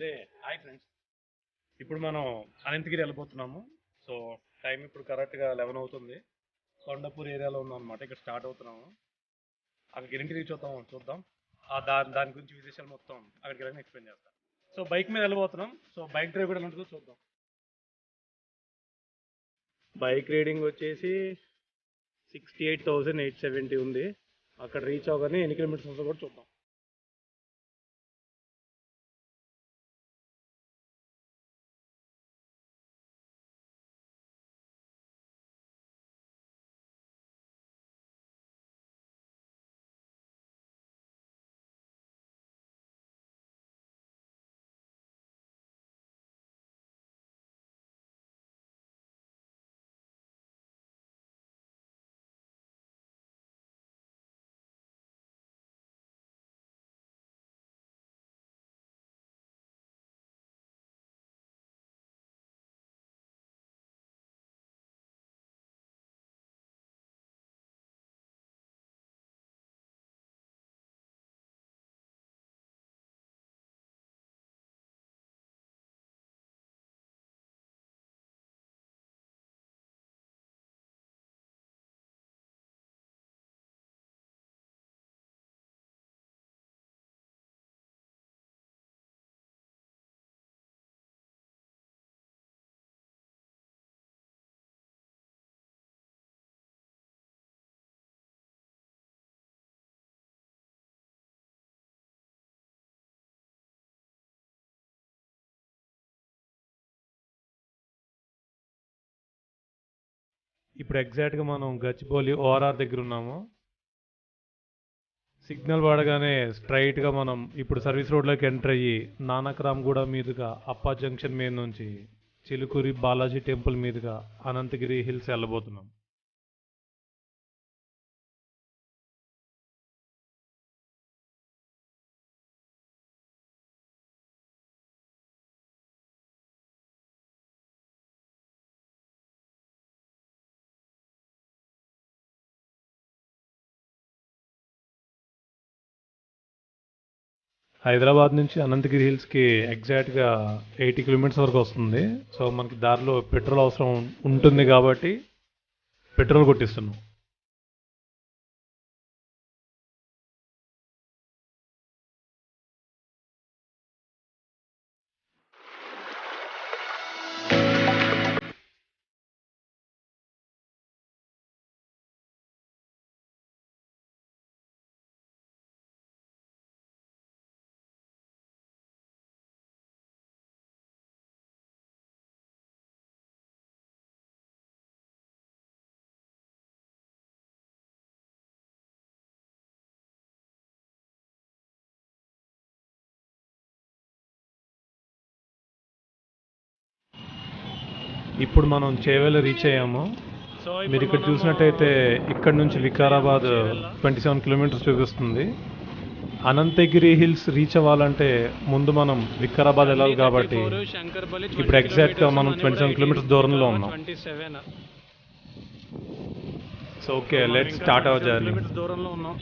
అయితే hi friends, ఇప్పుడు మనం అనంతగిరి వెళ్ళిపోతున్నాము. సో టైం ఇప్పుడు కరెక్ట్గా 11 అవుతుంది. కొండపూర్ ఏరియాలో ఉన్నాం అనమాట. ఇక్కడ స్టార్ట్ అవుతున్నాము. అక్కడికి ఎన్నింటి రీచ్ అవుతాం చూద్దాం. దాని గురించి విశేషాలు మొత్తం అక్కడికి వెళ్ళి ఎక్స్ప్లెయిన్ చేస్తాం. సో బైక్ మీద వెళ్ళిపోతున్నాం. సో బైక్ డ్రైవ్ కూడా ఎలా ఉంటుందో చూద్దాం. బైక్ రైడింగ్ వచ్చేసి 68,870 ఉంది. అక్కడ రీచ్ అవగానే ఎన్ని కిలోమీటర్స్ వస్తుందో కూడా చూద్దాం. ఇప్పుడు ఎగ్జాక్ట్గా మనం గచ్చిబౌలి ఓఆర్ఆర్ దగ్గర ఉన్నాము. సిగ్నల్ పడగానే స్ట్రైట్గా మనం ఇప్పుడు సర్వీస్ రోడ్లోకి ఎంటర్ అయ్యి నానక్రామ్గూడ మీదుగా అప్పా జంక్షన్ మీద నుంచి చిలుకూరి బాలాజీ టెంపుల్ మీదుగా అనంతగిరి హిల్స్ వెళ్ళబోతున్నాం. హైదరాబాద్ నుంచి అనంతగిరి హిల్స్కి ఎగ్జాక్ట్గా 80 కిలోమీటర్స్ వరకు వస్తుంది. సో మనకి దారిలో పెట్రోల్ అవసరం ఉంటుంది కాబట్టి పెట్రోల్ కొట్టిస్తున్నాం. ఇప్పుడు మనం చేవెళ్ళ రీచ్ అయ్యాము. మీరు ఇక్కడ చూసినట్టయితే ఇక్కడ నుంచి వికారాబాద్ 27 కిలోమీటర్స్ చూపిస్తుంది. అనంతగిరి హిల్స్ రీచ్ అవ్వాలంటే ముందు మనం వికారాబాద్ వెళ్ళాలి కాబట్టి ఇప్పుడు ఎగ్జాక్ట్గా మనం 27 కిలోమీటర్స్ దూరంలో ఉన్నాం. So okay, let's start our journey. దూరంలో ఉన్నాం.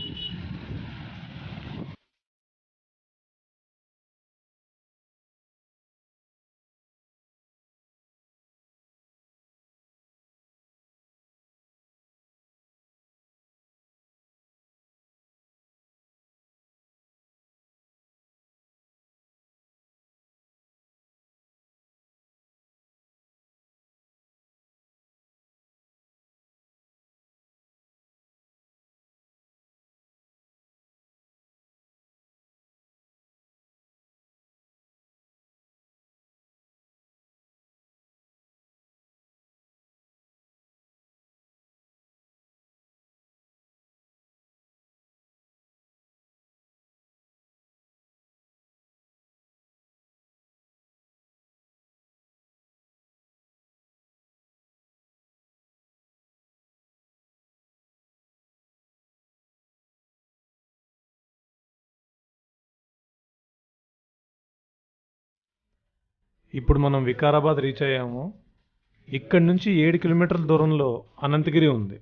ఇప్పుడు మనం వికారాబాద్ రీచ్ అయ్యాము. ఇక్కడ నుంచి 7 కిలోమీటర్ల దూరంలో అనంతగిరి ఉంది.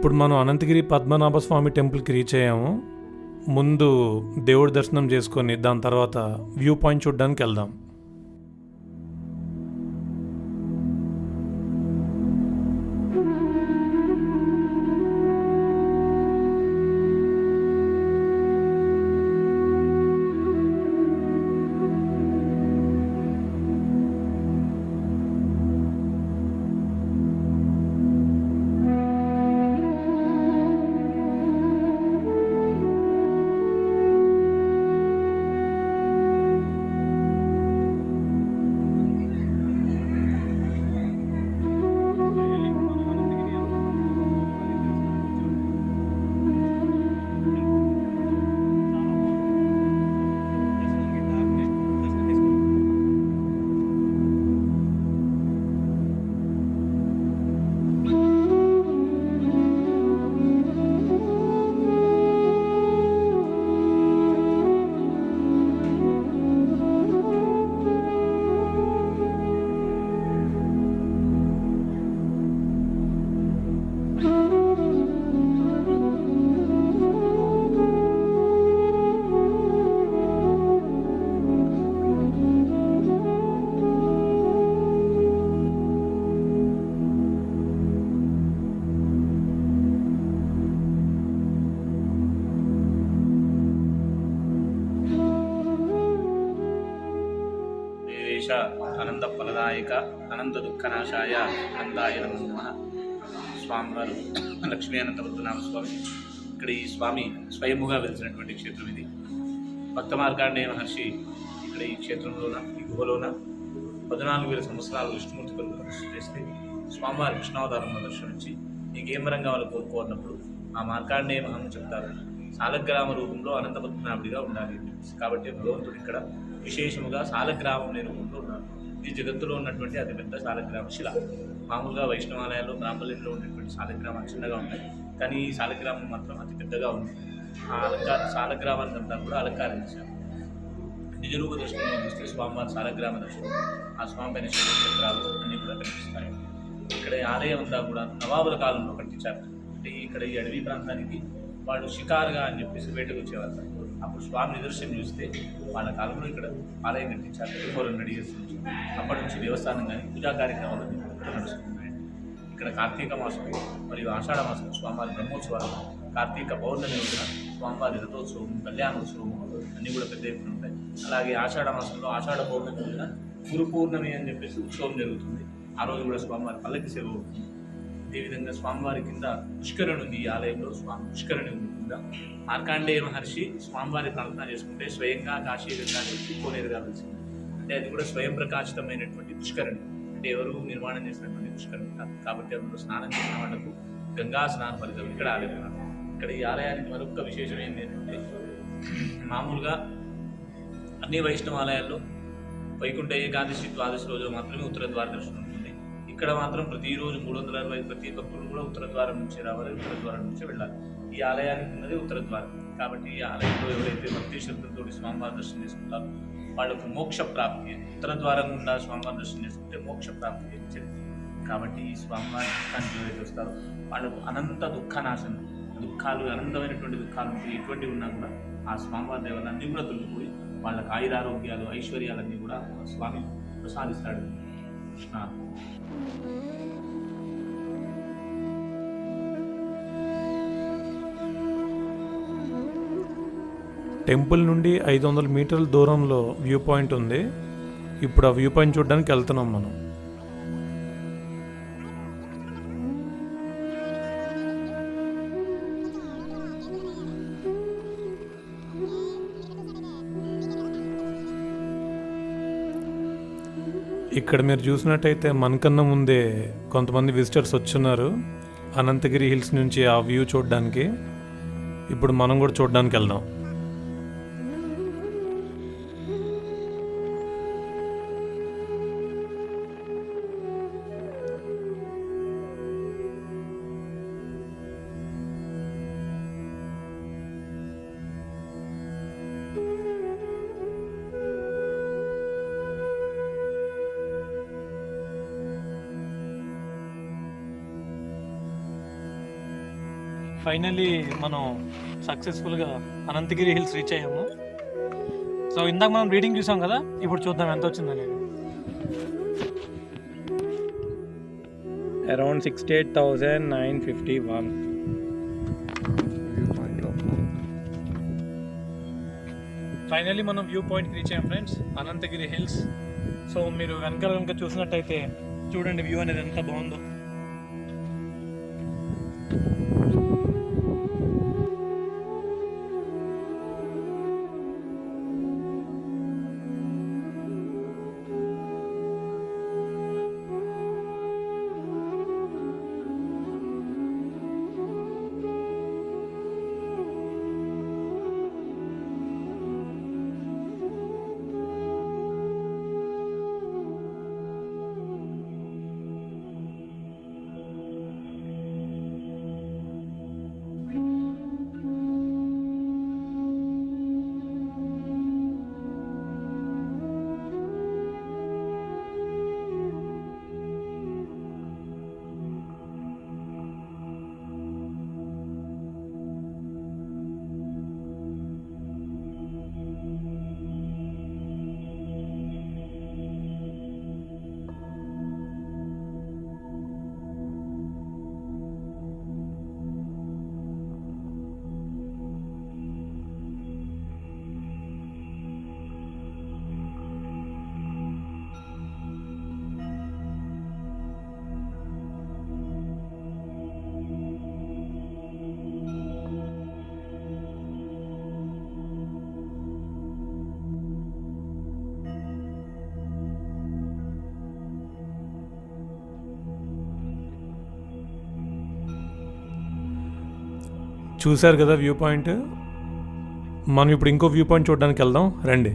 ఇప్పుడు మనం అనంతగిరి పద్మనాభ స్వామి టెంపుల్కి రీచ్ అయ్యాము. ముందు దేవుడి దర్శనం చేసుకొని దాని తర్వాత వ్యూ పాయింట్ చూడడానికి వెళ్దాం. అనంత ఫలదాయక అనంత దుఃఖనాశాయ అనంతాయ నమో నమః. స్వామివారు లక్ష్మీ అనంత పద్మనాభ స్వామి. ఇక్కడ ఈ స్వామి స్వయముగా వెలిసినటువంటి క్షేత్రం ఇది. భక్త మార్కండేయ మహర్షి ఇక్కడ ఈ క్షేత్రంలోన ఈ గుహలోన 14,000 సంవత్సరాలు విష్ణుమూర్తి కొరకు తపస్సు చేస్తే స్వామివారి కృష్ణావతారంలో దర్శనమిచ్చి నీకేం వరం కావాలో కోరుకోన్నప్పుడు ఆ మార్కండేయ మహర్షి చెప్తారు సాలగ్రామ రూపంలో అనంత పద్మనాభుడిగా ఉండాలి. కాబట్టి భగవంతుడు ఇక్కడ విశేషముగా సాలగ్రామం అనే రూపంలో ఉన్నారు. ఈ జగత్తులో ఉన్నటువంటి అతిపెద్ద సాలగ్రామ శిల. మామూలుగా వైష్ణవాలయాల్లో బ్రాహ్మణుల్లో ఉండేటువంటి సాలగ్రామాలు చిన్నగా ఉంటాయి, కానీ ఈ సాలగ్రామం మాత్రం అతి పెద్దగా ఉంది. ఆ సాలగ్రామానికి అంతా కూడా అలంకరించారు. నిజరూప దర్శనంలో చూస్తే స్వామివారి సాలగ్రామ దర్శనం, ఆ స్వామి పైన చిత్రాలు అన్నీ కూడా కనిపిస్తాయి. ఇక్కడ ఆలయం అంతా కూడా నవాబుల కాలంలో కట్టించారు. అంటే ఇక్కడ ఈ అడవి ప్రాంతానికి వాళ్ళు షికారుగా అని చెప్పేసి వేటకు వచ్చేవారు. అప్పుడు స్వామి నిదర్శనం చూస్తే వాళ్ళ కాలంలో ఇక్కడ ఆలయం కట్టించారు 400 years నుంచి. అప్పటి నుంచి దేవస్థానం కానీ పూజా కార్యక్రమాలు ఇక్కడ నడుస్తున్నాయి. ఇక్కడ కార్తీక మాసం మరియు ఆషాఢ మాసం స్వామివారి బ్రహ్మోత్సవాలు, కార్తీక పౌర్ణమి రోజున స్వామివారి రథోత్సవం, కళ్యాణోత్సవం అన్నీ కూడా పెద్ద ఎత్తున ఉంటాయి. అలాగే ఆషాఢ మాసంలో ఆషాఢ పౌర్ణమి రోజున గురు పూర్ణమి అని చెప్పేసి ఉత్సవం జరుగుతుంది. ఆ రోజు కూడా స్వామివారి పల్లకి సేవ అవుతుంది. అదేవిధంగా స్వామివారి కింద పుష్కరణి ఉంది. ఈ ఆలయంలో స్వామి పుష్కరణి కింద మార్కండేయ మహర్షి స్వామివారి ప్రార్థన చేసుకుంటే స్వయంగా కాశీ గంగా కోనేరుగా వెలిసింది. అంటే అది కూడా స్వయం ప్రకాశితమైనటువంటి పుష్కరణి. అంటే ఎవరు నిర్మాణం చేసినటువంటి పుష్కరణి కాదు. కాబట్టి అందులో స్నానం చేసిన వాళ్లకు గంగా స్నాన ఫలితం ఇక్కడ ఆలయం. ఇక్కడ ఈ ఆలయానికి మరొక విశేషం ఏంటంటే మామూలుగా అన్ని వైష్ణవాలయాల్లో వైకుంఠ ఏకాదశి ద్వాదశి రోజులు మాత్రమే ఉత్తర ద్వార దర్శనం ఉంటుంది. ఇక్కడ మాత్రం ప్రతిరోజు 360 ప్రతి భక్తులు కూడా ఉత్తర ద్వారం నుంచి రావాలి, ఉత్తర ద్వారం నుంచి వెళ్ళాలి. ఈ ఆలయానికి ఉన్నది ఉత్తర ద్వారం. కాబట్టి ఈ ఆలయంలో ఎవరైతే భక్తి శ్రద్ధలతో స్వామివారి దర్శనం చేసుకుంటారో వాళ్ళకు మోక్ష ప్రాప్తి. ఉత్తర ద్వారం గుండా స్వామివారి దర్శనం చేసుకుంటే మోక్ష ప్రాప్తి ఇచ్చేది. కాబట్టి ఈ స్వామివారి దర్శనానికి ఎవరైతే వస్తారో వాళ్ళకు అనంత దుఃఖనాశనం, దుఃఖాలు అనంతమైనటువంటి దుఃఖాలు ఎటువంటి ఉన్నా కూడా ఆ స్వామివారి దేవాలన్నీ కూడా తొలగిపోయి వాళ్ళకి ఆయురారోగ్యాలు ఐశ్వర్యాలన్నీ కూడా స్వామి ప్రసాదిస్తాడు. కృష్ణ. టెంపుల్ నుండి 500 మీటర్ల దూరంలో వ్యూ పాయింట్ ఉంది. ఇప్పుడు ఆ వ్యూ పాయింట్ చూడడానికి వెళ్తున్నాం మనం. ఇక్కడ మీరు చూసినట్టయితే మనకన్నా ముందే కొంతమంది విజిటర్స్ వచ్చున్నారు అనంతగిరి హిల్స్ నుంచి ఆ వ్యూ చూడడానికి. ఇప్పుడు మనం కూడా చూడడానికి వెళ్దాం. ఫైనల్లీ మనం సక్సెస్ఫుల్గా అనంతగిరి హిల్స్ రీచ్ అయ్యాము. సో ఇందాక మనం రీడింగ్ చూసాం కదా, ఇప్పుడు చూద్దాం ఎంత వచ్చిందనేది. అరౌండ్ 68,951. ఫైనల్లీ మనం వ్యూ పాయింట్కి రీచ్ అయ్యాం ఫ్రెండ్స్, అనంతగిరి హిల్స్. సో మీరు వెనకాల కనుక చూసినట్టయితే చూడండి వ్యూ అనేది ఎంత బాగుందో. చూశారు కదా వ్యూ పాయింట్. మనం ఇప్పుడు ఇంకో వ్యూ పాయింట్ చూడడానికి వెళ్దాం రండి.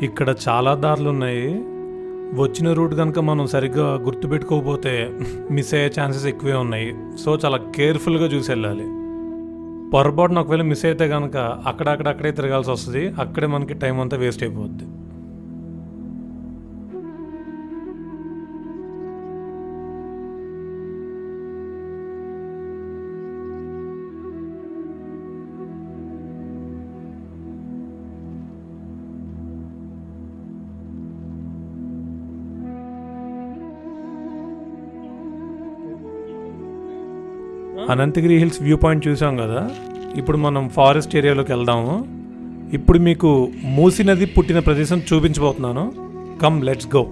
ఇక్కడ చాలా దారులు ఉన్నాయి. వచ్చిన రూట్ కనుక మనం సరిగ్గా గుర్తుపెట్టుకోకపోతే మిస్ అయ్యే ఛాన్సెస్ ఎక్కువే ఉన్నాయి. సో చాలా కేర్ఫుల్గా చూసి వెళ్ళాలి. పొరపాటున ఒకవేళ మిస్ అయితే కనుక అక్కడే తిరగాల్సి వస్తుంది. అక్కడే మనకి టైం అంతా వేస్ట్ అయిపోద్ది. అనంతగిరి హిల్స్ వ్యూ పాయింట్ చూసాం కదా, ఇప్పుడు మనం ఫారెస్ట్ ఏరియాలోకి వెళ్దాము. ఇప్పుడు మీకు మూసీ నది పుట్టిన ప్రదేశం చూపించబోతున్నాను. Come let's go.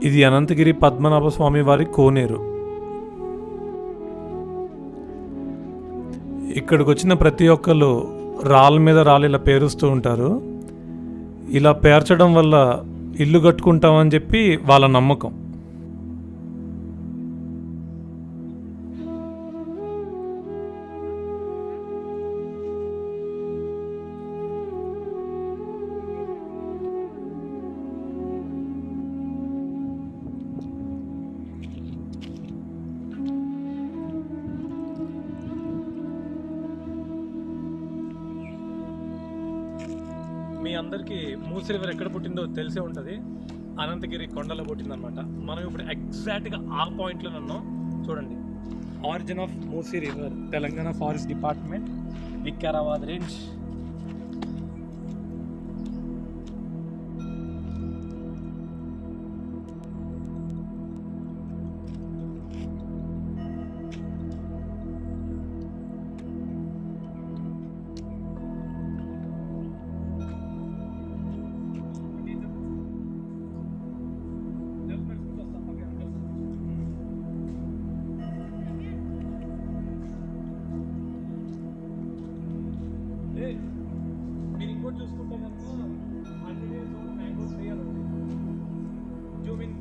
ఇది అనంతగిరి పద్మనాభ స్వామి వారి కోనేరు. ఇక్కడికి వచ్చిన ప్రతి ఒక్కళ్ళు రాళ్ళ మీద రాళ్ళు ఇలా పేరుస్తూ ఉంటారు. ఇలా పేర్చడం వల్ల ఇల్లు కట్టుకుంటామని చెప్పి వాళ్ళ నమ్మకం. మీ అందరికీ మూసీ రివర్ ఎక్కడ పుట్టిందో తెలిసే ఉంటుంది. అనంతగిరి కొండలో పుట్టిందనమాట. మనం ఇప్పుడు ఎగ్జాక్ట్గా ఆ పాయింట్లో ఉన్నాం. చూడండి, origin of Musi river, Telangana forest department, Vikarabad range. మీరు ఇంకోటి చూసుకుంటే కనుక 100 years old mango tree అని ఉంది. జూమింగ్.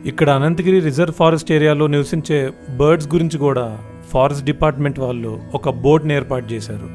ఇక్కడ అనంతగిరి రిజర్వ్ ఫారెస్ట్ ఏరియాలో నివసించే బర్డ్స్ గురించి కూడా ఫారెస్ట్ డిపార్ట్మెంట్ వాళ్ళు ఒక బోట్ని ఏర్పాటు చేశారు.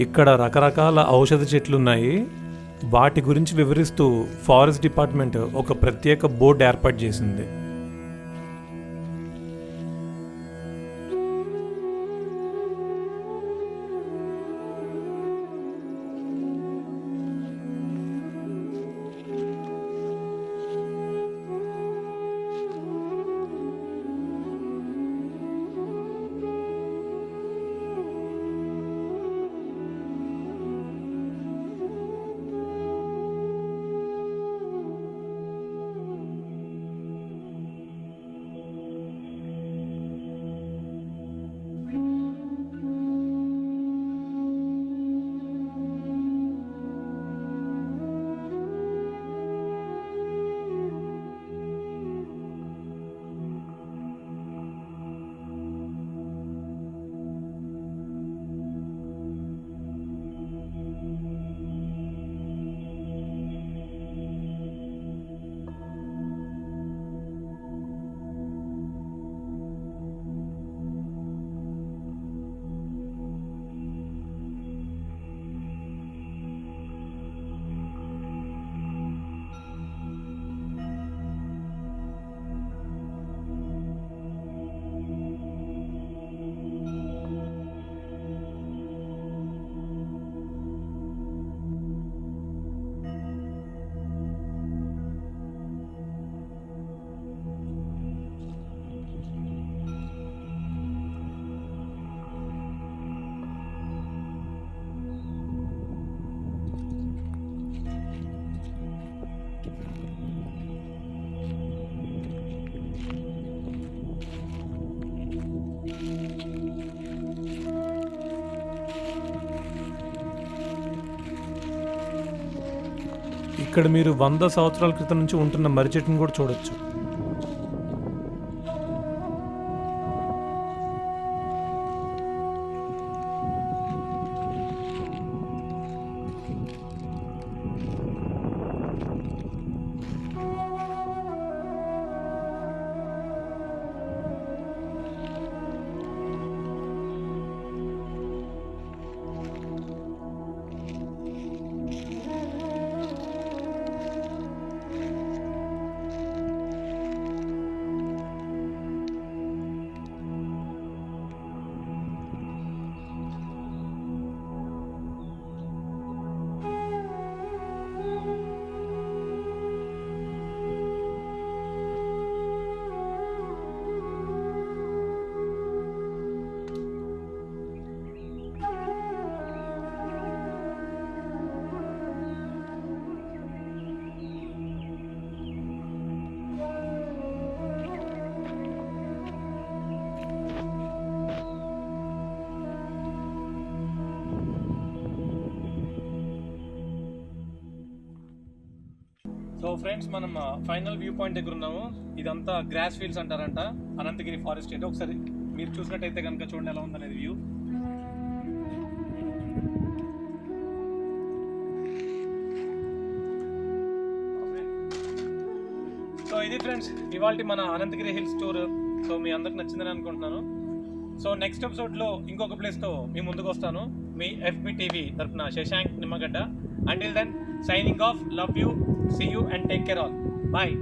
ఇక్కడ రకరకాల ఔషధ చెట్లు ఉన్నాయి. వాటి గురించి వివరిస్తూ ఫారెస్ట్ డిపార్ట్మెంట్ ఒక ప్రత్యేక బోర్డు ఏర్పాటు చేసింది. ఇక్కడ మీరు 100 సంవత్సరాల క్రితం నుంచి ఉంటున్న మర్రి చెట్టును కూడా చూడొచ్చు. సో ఫ్రెండ్స్, మనం ఫైనల్ వ్యూ పాయింట్ దగ్గర ఉన్నాము. ఇదంతా గ్రాస్ ఫీల్డ్స్ అంటారంట, అనంతగిరి ఫారెస్ట్ ఏరియా. ఒకసారి మీరు చూసినట్టయితే కనుక చూడండి ఎలా ఉందనేది వ్యూ. సో ఇది ఫ్రెండ్స్ ఇవాళ మన అనంతగిరి హిల్స్ టూర్. సో మీ అందరికి నచ్చిందని అనుకుంటున్నాను. సో నెక్స్ట్ ఎపిసోడ్లో ఇంకొక ప్లేస్తో మీ ముందుకు వస్తాను. మీ FB టీవీ తరపున Shashank Nimmagadda. Until then, signing off. Love you. See you and take care all. Bye.